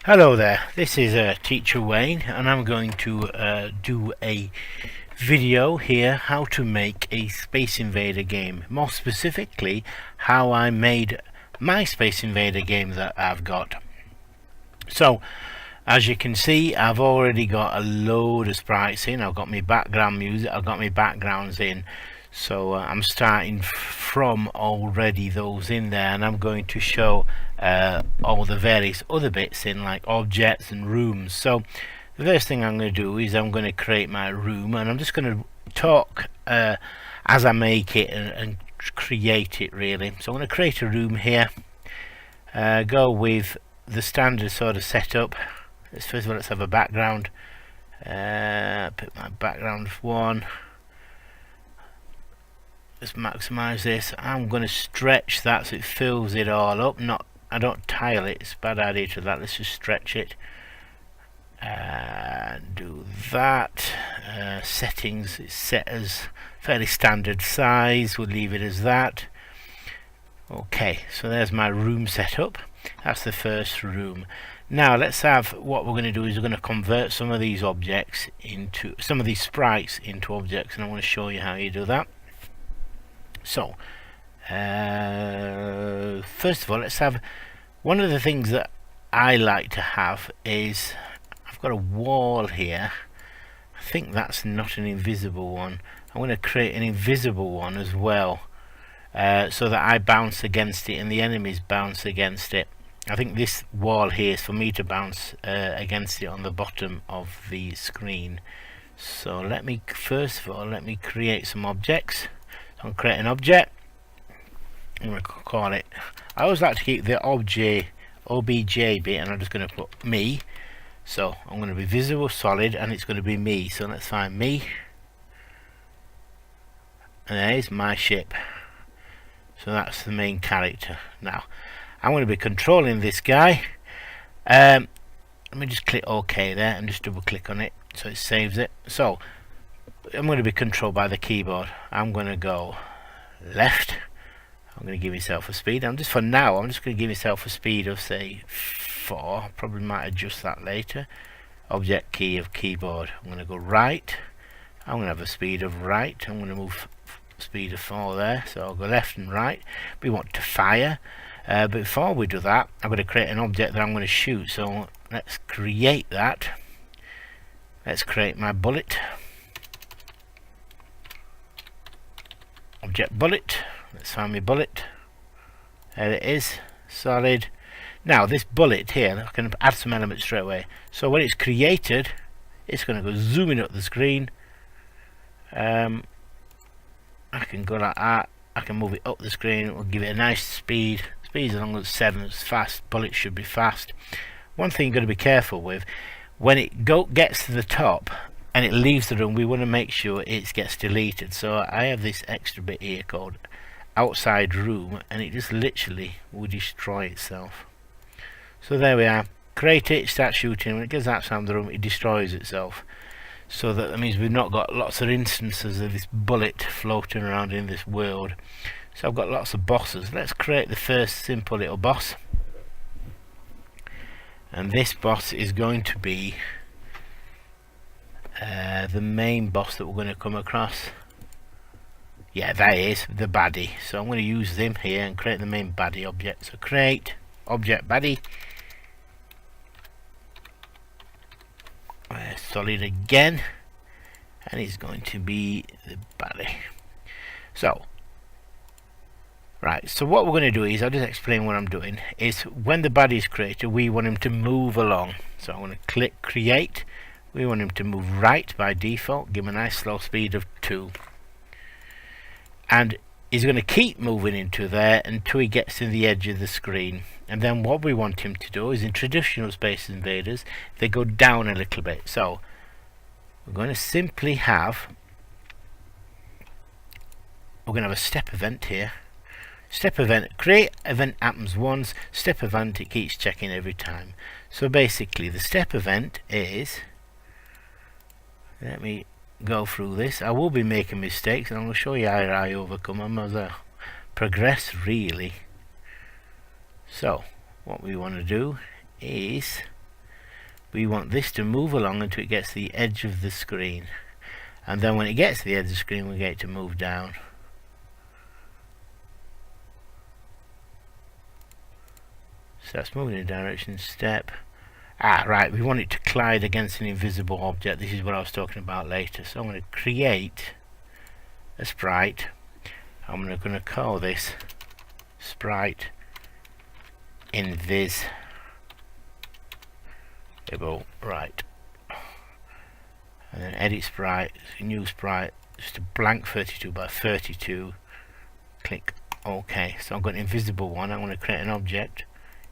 Hello there, this is Teacher Wayne, and I'm going to do a video here how to make a Space Invader game. More specifically, how I made my Space Invader game that I've got. So, as you can see, I've already got a load of sprites in. I've got my background music, I've got my backgrounds in. So I'm starting from already those in there, and I'm going to show all the various other bits in, like objects and rooms. So the first thing I'm going to do is I'm going to create my room, and I'm just going to talk as I make it and create it really. So I'm going to create a room here, go with the standard sort of setup. First of all, let's have a background. Pick my background 1. Let's maximize this. I'm going to stretch that so it fills it all up. I don't tile it, it's a bad idea to that. Let's just stretch it. Do that. Settings, it's set as fairly standard size. We'll leave it as that. Okay, so there's my room setup. That's the first room. Now let's have, what we're going to do is we're going to convert some of these objects into, some of these sprites into objects, and I want to show you how you do that. So first of all, let's have, one of the things that I like to have is, I've got a wall here. I think that's not an invisible one. I'm going to create an invisible one as well, so that I bounce against it and the enemies bounce against it. I think this wall here is for me to bounce against it on the bottom of the screen. So let me, first of all, let me create some objects. I'll create an object. I'm going to call it, I always like to keep the OBJ bit, and I'm just going to put me. So I'm going to be visible solid, and it's going to be me. So let's find me, and there's my ship. So that's the main character. Now I'm going to be controlling this guy. Let me just click OK there and just double click on it so it saves it. So I'm going to be controlled by the keyboard. I'm going to go left. I'm going to give myself a speed. For now, I'm just going to give myself a speed of, say, 4. Probably might adjust that later. Object key of keyboard. I'm going to go right. I'm going to have a speed of right. I'm going to move speed of 4 there. So I'll go left and right. We want to fire. But before we do that, I'm going to create an object that I'm going to shoot. So let's create that. Let's create my bullet. Object bullet. Let's find my bullet. There it is, solid. Now this bullet here, I can add some elements straight away. So when it's created, it's going to go zooming up the screen. I can go like that. I can move it up the screen. It will give it a nice speed. Speed as long as it's 7, it's fast. Bullet should be fast. One thing you've got to be careful with, when it gets to the top and it leaves the room, we want to make sure it gets deleted. So I have this extra bit here called outside room, and it just literally will destroy itself. So there we are. Create it, start shooting. When it gets outside the room, it destroys itself. So that means we've not got lots of instances of this bullet floating around in this world. So I've got lots of bosses. Let's create the first simple little boss. And this boss is going to be the main boss that we're going to come across. Yeah, that is the baddie. So I'm going to use them here and create the main baddie object. So create object baddie. Solid again, and it's going to be the baddie. So right, so what we're going to do is, I'll just explain what I'm doing, is when the baddie is created, we want him to move along. So I'm going to click create. We want him to move right by default, give him a nice slow speed of 2, and he's going to keep moving into there until he gets to the edge of the screen. And then what we want him to do is, in traditional Space Invaders, they go down a little bit. So we're going to simply have, we're going to have a step event here. Step event, create event happens once, step event, it keeps checking every time. So basically the step event is, let me go through this. I will be making mistakes, and I'm going to show you how I overcome them as I progress really. So what we want to do is we want this to move along until it gets to the edge of the screen, and then when it gets to the edge of the screen we get it to move down. So that's moving in a direction, step. Right, we want it to collide against an invisible object. This is what I was talking about later. So I'm going to create a sprite. I'm going to call this sprite invisible. Right. And then edit sprite, new sprite, just a blank 32 by 32. Click OK. So I've got an invisible one. I'm going to create an object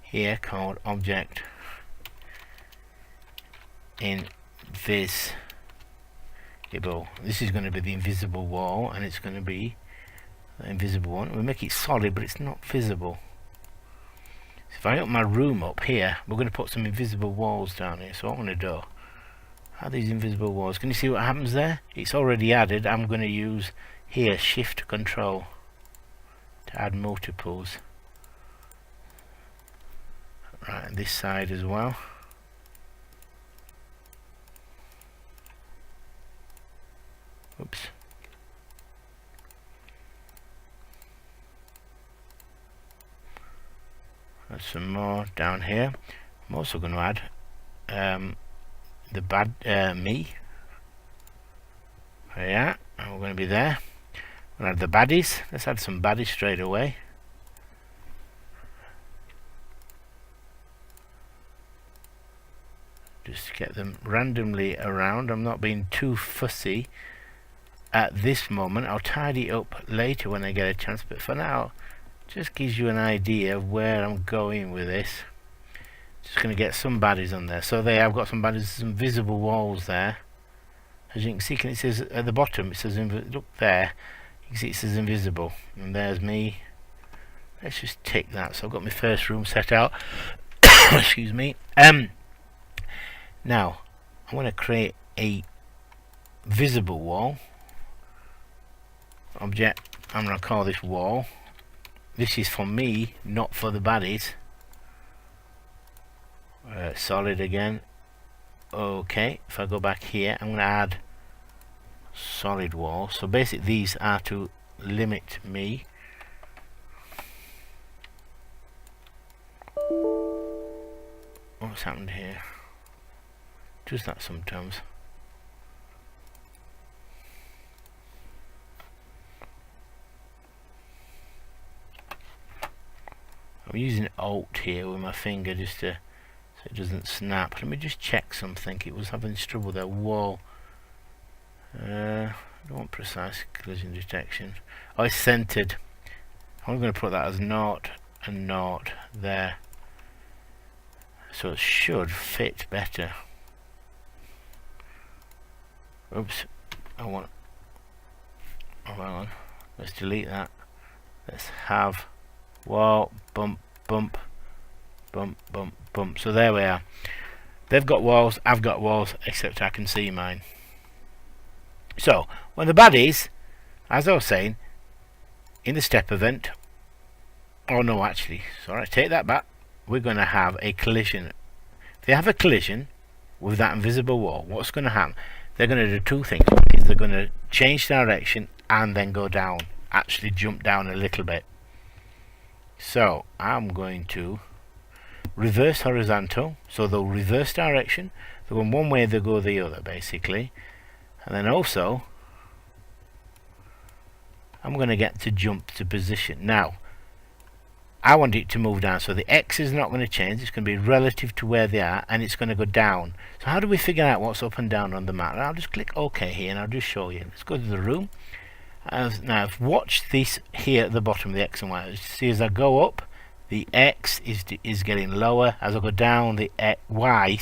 here called object invisible. This is going to be the invisible wall, and it's going to be the invisible one. We make it solid, but it's not visible. So if I open my room up here, we're going to put some invisible walls down here. So what I'm going to do, add these invisible walls. Can you see what happens there? It's already added. I'm going to use here Shift Control to add multiples. Right, and this side as well. Oops. Add some more down here. I'm also going to add the me. Yeah, and we're going to be there. We're going to add the baddies. Let's add some baddies straight away. Just get them randomly around. I'm not being too fussy at this moment. I'll tidy it up later when I get a chance, but for now just gives you an idea of where I'm going with this. Just going to get some baddies on there. So there, I've got some baddies, some visible walls there. As you can see, it says at the bottom, it says look there, you can see it says invisible, and there's me. Let's just tick that. So I've got my first room set out. Excuse me. Now I'm going to create a visible wall object. I'm going to call this wall. This is for me, not for the baddies. Solid again. Okay, if I go back here, I'm going to add solid wall. So basically these are to limit me. What's happened here? Does that sometimes. I'm using Alt here with my finger just to so it doesn't snap. Let me just check something. It was having trouble with that wall. I don't want precise collision detection. Oh, it's centered. I'm going to put that as naught and naught there, so it should fit better. Oops, I want. Oh, hold on. Let's delete that. Let's have wall bump bump bump bump bump. So there we are. They've got walls, I've got walls, except I can see mine. So when the baddies, as I was saying, in the step event, oh no, actually, sorry, take that back. We're going to have a collision. If they have a collision with that invisible wall, what's going to happen? They're going to do two things. One is they're going to change direction and then go down, actually jump down a little bit. So I'm going to reverse horizontal, so they'll reverse direction. They'll go one way, they'll go the other, basically. And then also I'm going to get to jump to position. Now I want it to move down, so the X is not going to change. It's going to be relative to where they are, and it's going to go down. So how do we figure out what's up and down on the map? I'll just click OK here and I'll just show you. Let's go to the room. Now watch this here at the bottom, the X and Y. See, as I go up, the X is getting lower. As I go down, the Y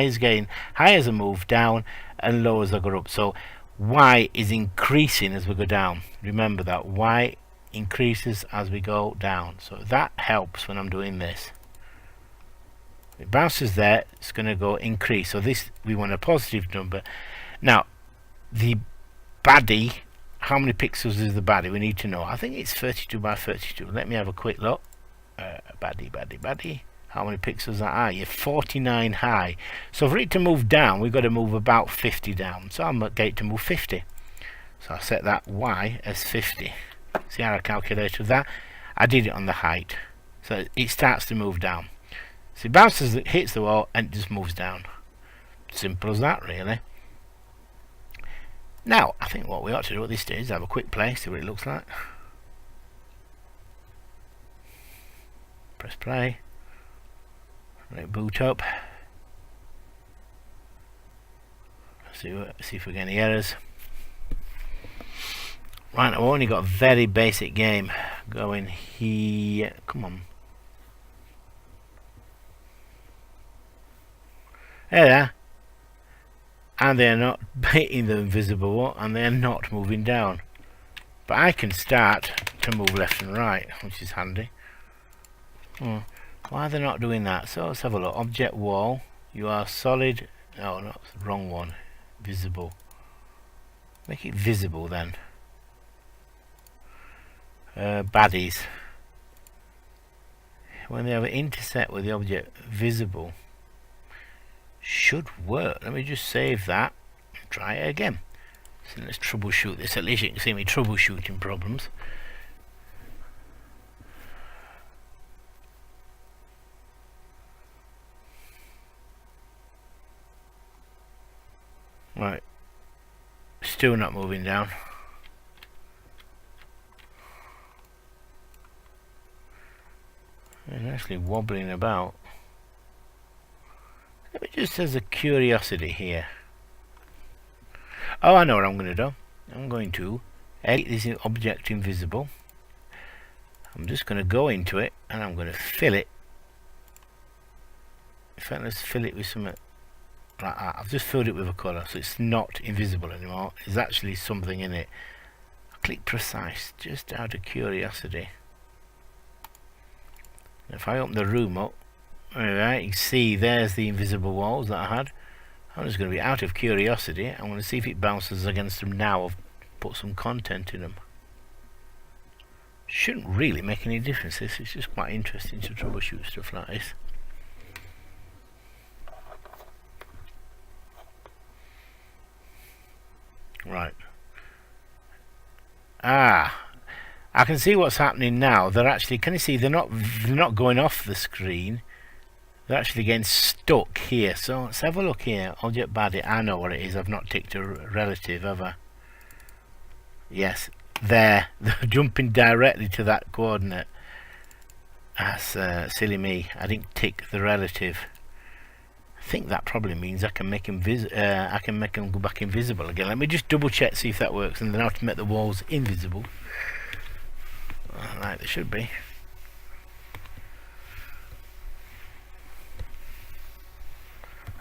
is getting higher as I move down and lower as I go up. So Y is increasing as we go down. Remember that Y increases as we go down. So that helps when I'm doing this. It bounces there, it's going to go increase. So this, we want a positive number. Now the baddie, how many pixels is the baddie? We need to know. I think it's 32 by 32. Let me have a quick look. Baddie. How many pixels that are? You're 49 high. So for it to move down, we've got to move about 50 down. So I'm going to get it to move 50. So I set that Y as 50. See how I calculated that? I did it on the height. So it starts to move down. So it bounces, it hits the wall, and it just moves down. Simple as that, really. Now, I think what we ought to do at this stage is have a quick play, see what it looks like. Press play. Let it boot up. See if we get any errors. Right, I've only got a very basic game going here. Come on. There they are. And they're not hitting the invisible wall, and they're not moving down. But I can start to move left and right, which is handy. Why are they not doing that? So let's have a look. Object wall. You are solid. Oh, no, it's the wrong one. Visible. Make it visible then. Baddies. When they have an intersect with the object visible, should work. Let me just save that and try it again. So let's troubleshoot this. At least you can see me troubleshooting problems. Right, still not moving down. It's actually wobbling about. Let me just as a curiosity here. Oh, I know what I'm going to do. I'm going to edit this object invisible. I'm just going to go into it and I'm going to fill it. In fact, let's fill it with something like that. I've just filled it with a colour, so it's not invisible anymore. There's actually something in it. I click precise just out of curiosity. If I open the room up, alright, you can see there's the invisible walls that I had. I'm just going to be out of curiosity. I want to see if it bounces against them now. I've put some content in them. Shouldn't really make any difference. It's just quite interesting to troubleshoot stuff like this. Right. I can see what's happening now. They're actually, can you see, they're not going off the screen. They're actually getting stuck here. So let's have a look here. Object baddie. I know what it is. I've not ticked a relative, have I? Yes. There. They're jumping directly to that coordinate. That's silly me. I didn't tick the relative. I think that probably means I can make him go back invisible again. Let me just double check, see if that works, and then I have to make the walls invisible. Right, they should be.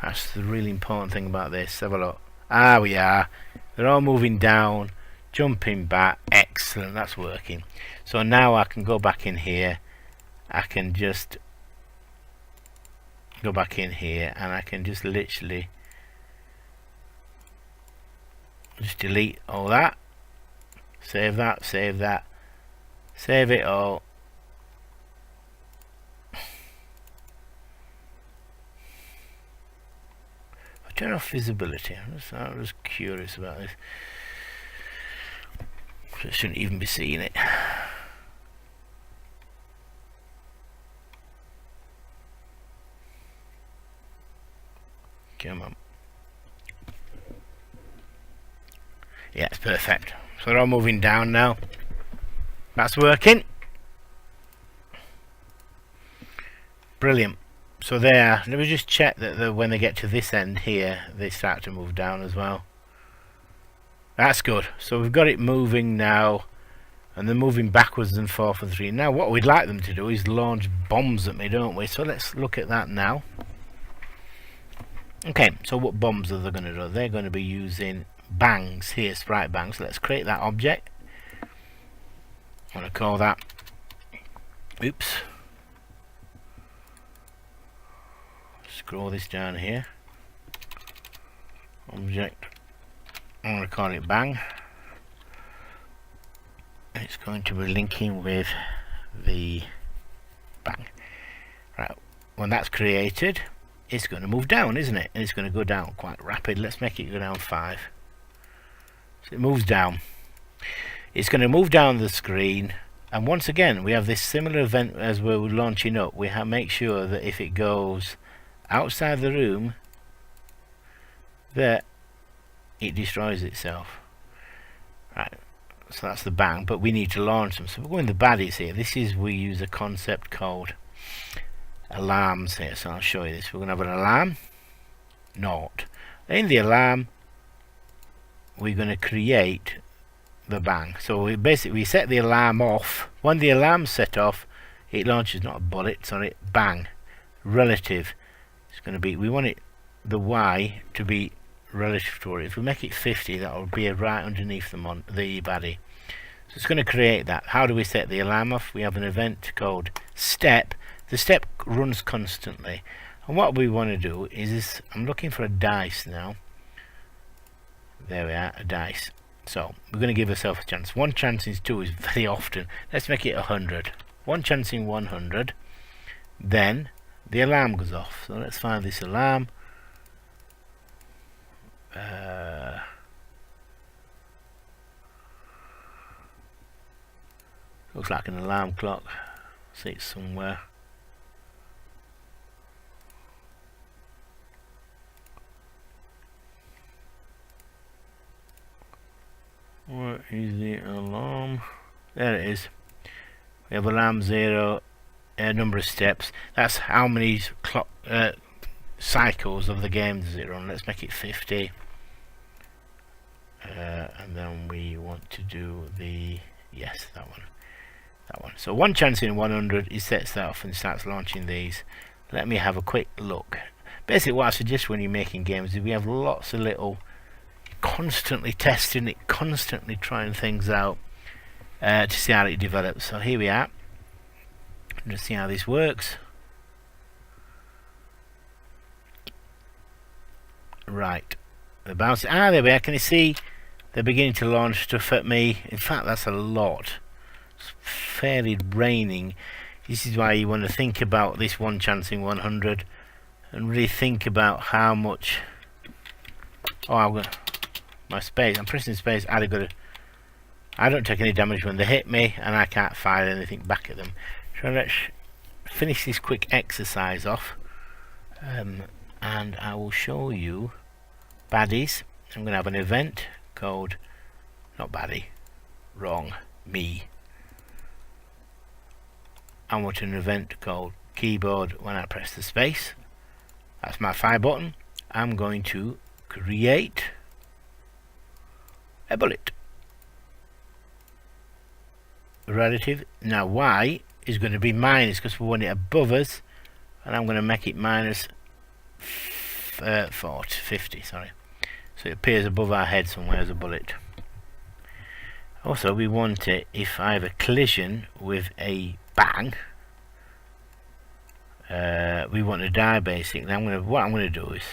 That's the really important thing about this. Have a look. Ah, we are. They're all moving down, jumping back. Excellent, that's working. So now I can go back in here. I can just go back in here and I can just literally just delete all that. Save that, save that. Save it all. I turn off visibility. I'm just curious about this. I shouldn't even be seeing it. Come on. Yeah, it's perfect. So they're all moving down now. That's working. Brilliant. So there. Let me just check that when they get to this end here, they start to move down as well. That's good. So we've got it moving now, and they're moving backwards and forth and three. Now what we'd like them to do is launch bombs at me, don't we? So let's look at that now. Okay, so what bombs are they going to do? They're going to be using bangs here, sprite bangs. So let's create that object. I'm going to call that, oops, scroll this down here, object, I'm going to call it bang. It's going to be linking with the bang. Right, when that's created, it's going to move down, isn't it? And it's going to go down quite rapid. Let's make it go down 5. So it moves down. It's going to move down the screen, and once again we have this similar event as we're launching up. We make sure that if it goes outside the room, that it destroys itself. Right, so that's the bang, but we need to launch them. So we're going to the baddies here. This is, we use a concept called alarms here, so I'll show you this. We're going to have an alarm, not. In the alarm, we're going to create the bang. So we basically set the alarm off. When the alarm's set off, it launches not a bullet, sorry, bang. Relative. It's going to be, we want it, the Y to be relative to it. If we make it 50, that will be right underneath the baddie. So it's going to create that. How do we set the alarm off? We have an event called step. The step runs constantly, and what we want to do is I'm looking for a dice now. There we are, a dice. So we're going to give ourselves a chance. 1 chance in 2 is very often. Let's make it 100. 1 chance in 100. Then the alarm goes off. So let's find this alarm. Looks like an alarm clock. See it somewhere. Where is the alarm? There it is. We have alarm 0, number of steps. That's how many clock cycles of the game does it run. Let's make it 50. And then we want to do the, yes, that one. So 1 chance in 100, it sets that off and starts launching these. Let me have a quick look. Basically what I suggest when you're making games is we have lots of little, constantly testing it, constantly trying things out to see how it develops. So here we are. Let's see how this works. Right, they're bouncing. There we are. Can you see they're beginning to launch stuff at me? In fact, that's a lot. It's fairly draining. This is why you want to think about this 1 chance in 100 and really think about how much. Oh, I've got my space. I'm pressing space. I don't take any damage when they hit me, and I can't fire anything back at them. So let's finish this quick exercise off, and I will show you baddies. I'm going to have an event called, not baddie, wrong, me. I want an event called keyboard when I press the space. That's my fire button. I'm going to create a bullet. Relative. Now Y is going to be minus because we want it above us, and I'm going to make it minus 50, sorry. So it appears above our head somewhere as a bullet. Also we want it, if I have a collision with a bang, we want to die basically. What I'm going to do is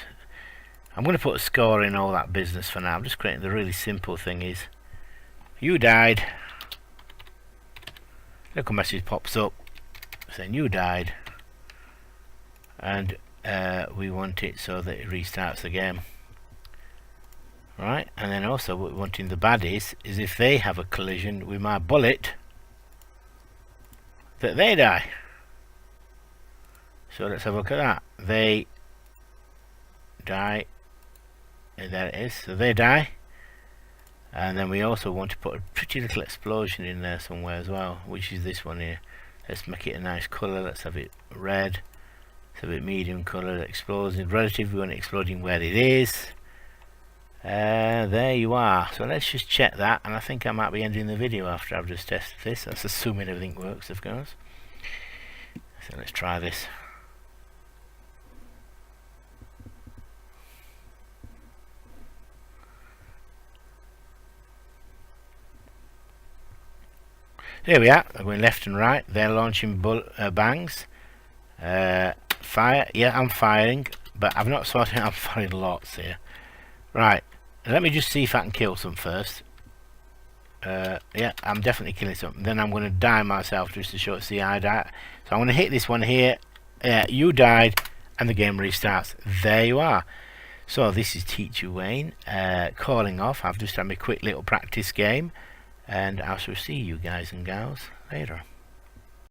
I'm going to put a score in all that business for now. I'm just creating the really simple thing is you died. Look, a message pops up saying you died, and we want it so that it restarts the game. Right, and then also what we want in the baddies is if they have a collision with my bullet, that they die. So let's have a look at that. They die. And there it is. So they die. And then we also want to put a pretty little explosion in there somewhere as well, which is this one here. Let's make it a nice colour. Let's have it red. Let's have it medium colour. Explosion relative. We want it exploding where it is. There you are. So let's just check that, and I think I might be ending the video after I've just tested this. That's assuming everything works, of course. So let's try this. Here we are. They're going left and right. They're launching bangs. Fire. Yeah, I'm firing, but I've not sorted out. I'm firing lots here. Right. Let me just see if I can kill some first. Yeah, I'm definitely killing some. Then I'm going to die myself just to show it. See, I die. So I'm going to hit this one here. you died, and the game restarts. There you are. So this is Teacher Wayne calling off. I've just had my quick little practice game, and I shall see you guys and gals later.